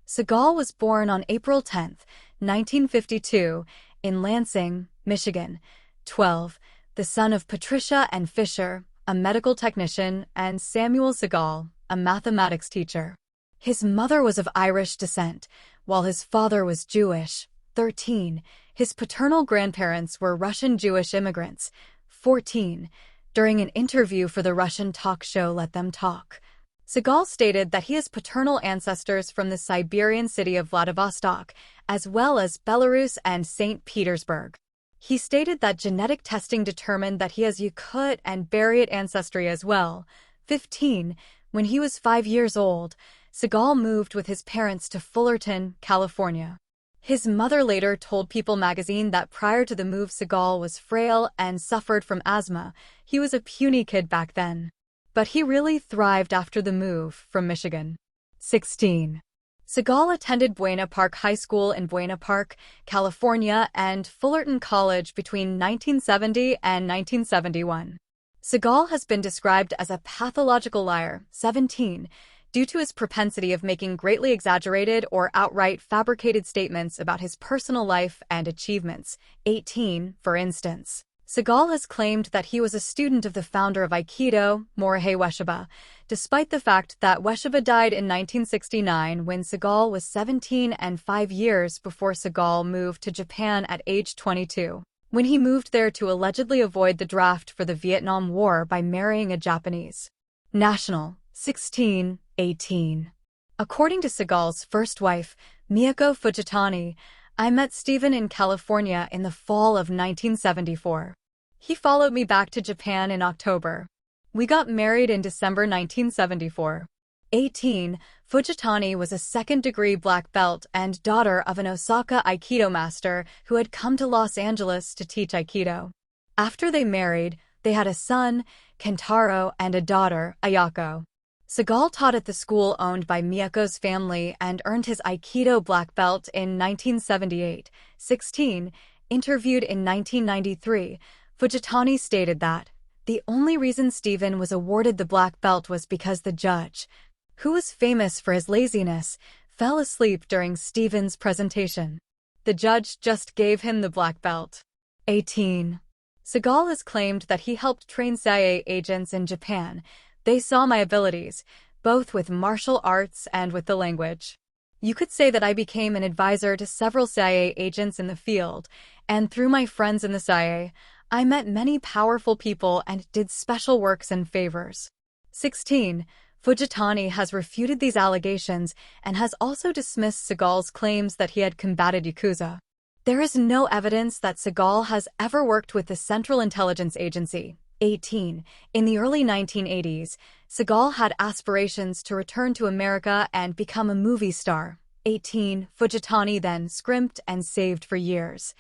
Seagal was born on April 10, 1952, in Lansing, Michigan. 12. The son of Patricia and Fisher, a medical technician, and Samuel Seagal, a mathematics teacher. His mother was of Irish descent, while his father was Jewish. 13. His paternal grandparents were Russian Jewish immigrants. 14. During an interview for the Russian talk show Let Them Talk, Seagal stated that he has paternal ancestors from the Siberian city of Vladivostok, as well as Belarus and St. Petersburg. He stated that genetic testing determined that he has Yakut and Buryat ancestry as well. 15. When he was 5 years old, Seagal moved with his parents to Fullerton, California. His mother later told People magazine that prior to the move, Seagal was frail and suffered from asthma. He was a puny kid back then. But he really thrived after the move from Michigan. 16. Seagal attended Buena Park High School in Buena Park, California, and Fullerton College between 1970 and 1971. Seagal has been described as a pathological liar. 17. Due to his propensity of making greatly exaggerated or outright fabricated statements about his personal life and achievements. 18. For instance, Seagal has claimed that he was a student of the founder of Aikido, Morihei Ueshiba, despite the fact that Ueshiba died in 1969 when Seagal was 17 and 5 years before Seagal moved to Japan at age 22, when he moved there to allegedly avoid the draft for the Vietnam War by marrying a Japanese national. 16. 18. According to Seagal's first wife, Miyako Fujitani, I met Steven in California in the fall of 1974. He followed me back to Japan in October. We got married in December 1974. 18. Fujitani was a second-degree black belt and daughter of an Osaka Aikido master who had come to Los Angeles to teach Aikido. After they married, they had a son, Kentaro, and a daughter, Ayako. Seagal taught at the school owned by Miyako's family and earned his Aikido black belt in 1978. 16. Interviewed in 1993, Fujitani stated that the only reason Steven was awarded the black belt was because the judge, who was famous for his laziness, fell asleep during Steven's presentation. The judge just gave him the black belt. 18. Seagal has claimed that he helped train CIA agents in Japan. They saw my abilities, both with martial arts and with the language. You could say that I became an advisor to several CIA agents in the field, and through my friends in the CIA, I met many powerful people and did special works and favors. 16. Fujitani has refuted these allegations and has also dismissed Seagal's claims that he had combated Yakuza. There is no evidence that Seagal has ever worked with the Central Intelligence Agency. 18. In the early 1980s, Seagal had aspirations to return to America and become a movie star. 18. Fujitani then scrimped and saved for years,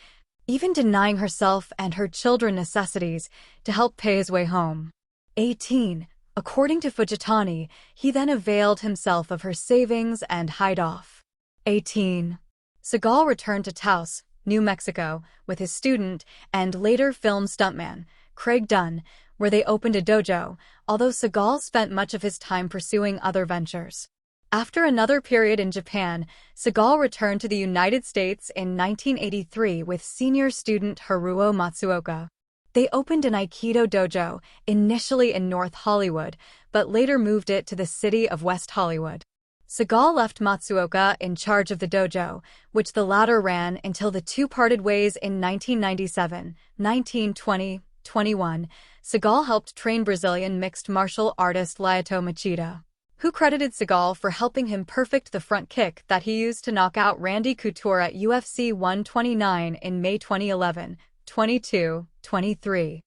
even denying herself and her children necessities to help pay his way home. 18. According to Fujitani, he then availed himself of her savings and hied off. 18. Seagal returned to Taos, New Mexico, with his student and later film stuntman, Craig Dunn, where they opened a dojo, although Seagal spent much of his time pursuing other ventures. After another period in Japan, Seagal returned to the United States in 1983 with senior student Haruo Matsuoka. They opened an Aikido dojo, initially in North Hollywood, but later moved it to the city of West Hollywood. Seagal left Matsuoka in charge of the dojo, which the latter ran until the two parted ways in 1997, 1920, 21, Seagal helped train Brazilian mixed martial artist Lyoto Machida, who credited Seagal for helping him perfect the front kick that he used to knock out Randy Couture at UFC 129 in May 2011, 22, 23.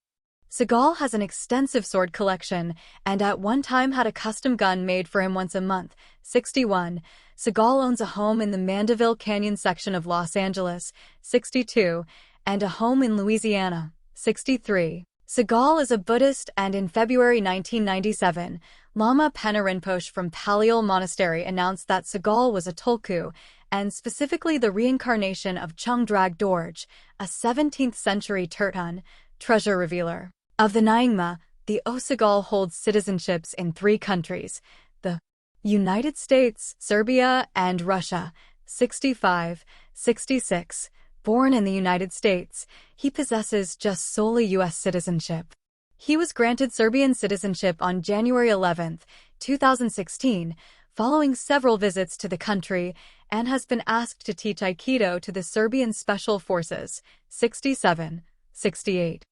Seagal has an extensive sword collection and at one time had a custom gun made for him once a month. 61. Seagal owns a home in the Mandeville Canyon section of Los Angeles. 62. And a home in Louisiana. 63. Seagal is a Buddhist and in February 1997, Lama Pena Rinpoche from Paliol Monastery announced that Seagal was a tulku, and specifically the reincarnation of Chungdrag Dorje, a 17th-century Turtan, treasure revealer. Of the Nyingma, the Seagal holds citizenships in 3 countries, the United States, Serbia, and Russia. 65, 66. Born in the United States, he possesses just solely U.S. citizenship. He was granted Serbian citizenship on January 11, 2016, following several visits to the country, and has been asked to teach aikido to the Serbian Special Forces. 67, 68.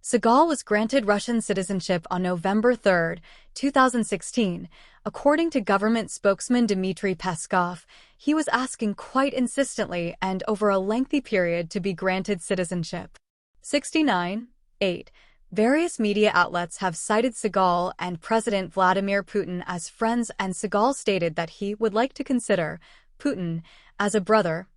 Seagal was granted Russian citizenship on November 3, 2016. According to government spokesman Dmitry Peskov, he was asking quite insistently and over a lengthy period to be granted citizenship. 69, 8. Various media outlets have cited Seagal and President Vladimir Putin as friends, and Seagal stated that he would like to consider Putin as a brother,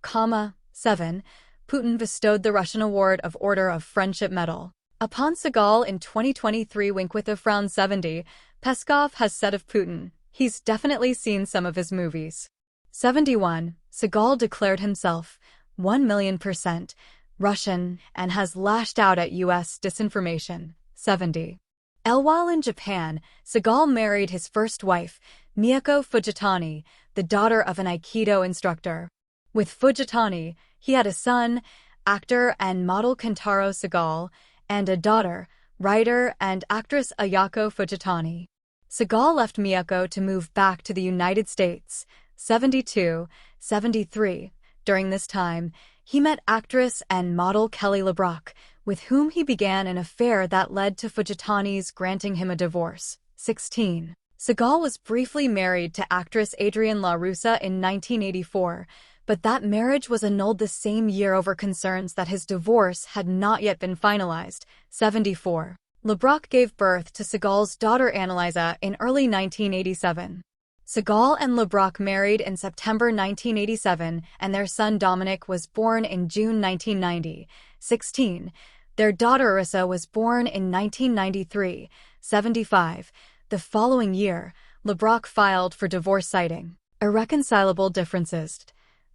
7. Putin bestowed the Russian Award of Order of Friendship Medal upon Seagal in 2023. Wink with a frown. 70. Peskov has said of Putin, he's definitely seen some of his movies. 71. Seagal declared himself 1,000,000% Russian and has lashed out at U.S. disinformation. 70. While in Japan, Seagal married his first wife, Miyako Fujitani, the daughter of an aikido instructor. With Fujitani, he had a son, actor and model Kentaro Seagal, and a daughter, writer and actress Ayako Fujitani. Seagal left Miyako to move back to the United States. 72, 73. During this time, he met actress and model Kelly LeBrock, with whom he began an affair that led to Fujitani's granting him a divorce. 16. Seagal was briefly married to actress Adrienne LaRussa in 1984, but that marriage was annulled the same year over concerns that his divorce had not yet been finalized. 74. LeBrock gave birth to Seagal's daughter Annalisa in early 1987. Seagal and LeBrock married in September 1987, and their son Dominic was born in June 1990. 16. Their daughter Arissa was born in 1993. 75. The following year, LeBrock filed for divorce citing irreconcilable differences.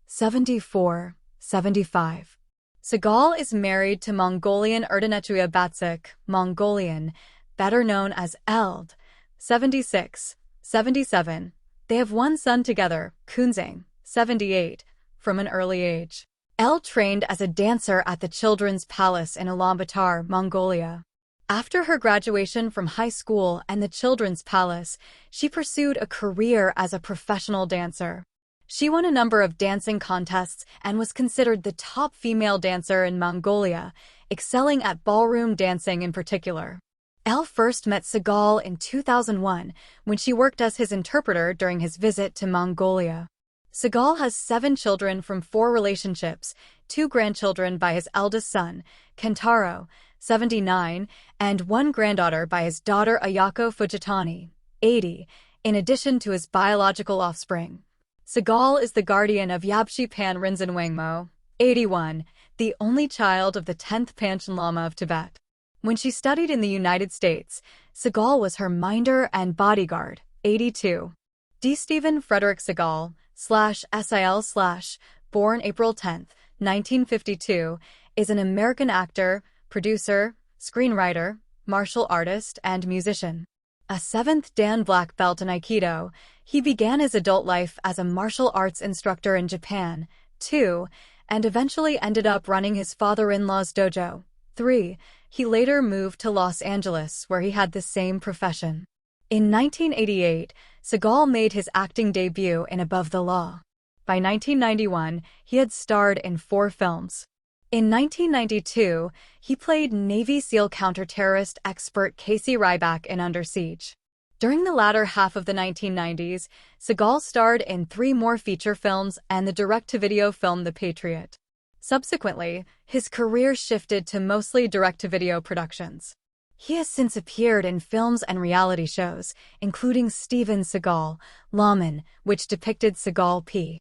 74, 75. Seagal is married to Mongolian Erdinetuya Batsuk, Mongolian, better known as Eld. 76, 77. They have one son together, Kunzang. 78. From an early age, Eld trained as a dancer at the Children's Palace in Ulaanbaatar, Mongolia. After her graduation from high school and the Children's Palace, she pursued a career as a professional dancer. She won a number of dancing contests and was considered the top female dancer in Mongolia, excelling at ballroom dancing in particular. Elle first met Seagal in 2001 when she worked as his interpreter during his visit to Mongolia. Seagal has 7 children from 4 relationships, 2 grandchildren by his eldest son, Kentaro, 79, and 1 granddaughter by his daughter Ayako Fujitani, 80, in addition to his biological offspring. Seagal is the guardian of Yabshi Pan Rinzin Wangmo, 81, the only child of the 10th Panchen Lama of Tibet. When she studied in the United States, Seagal was her minder and bodyguard, 82. D. Stephen Frederic Seagal, /SIL/ born April 10, 1952, is an American actor, producer, screenwriter, martial artist, and musician. A 7th Dan black belt in Aikido, he began his adult life as a martial arts instructor in Japan, 2, and eventually ended up running his father-in-law's dojo, 3. He later moved to Los Angeles, where he had the same profession. In 1988, Seagal made his acting debut in Above the Law. By 1991, he had starred in 4 films. In 1992, he played Navy SEAL counterterrorist expert Casey Ryback in Under Siege. During the latter half of the 1990s, Seagal starred in 3 more feature films and the direct-to-video film The Patriot. Subsequently, his career shifted to mostly direct-to-video productions. He has since appeared in films and reality shows, including Steven Seagal, Lawman, which depicted Seagal P.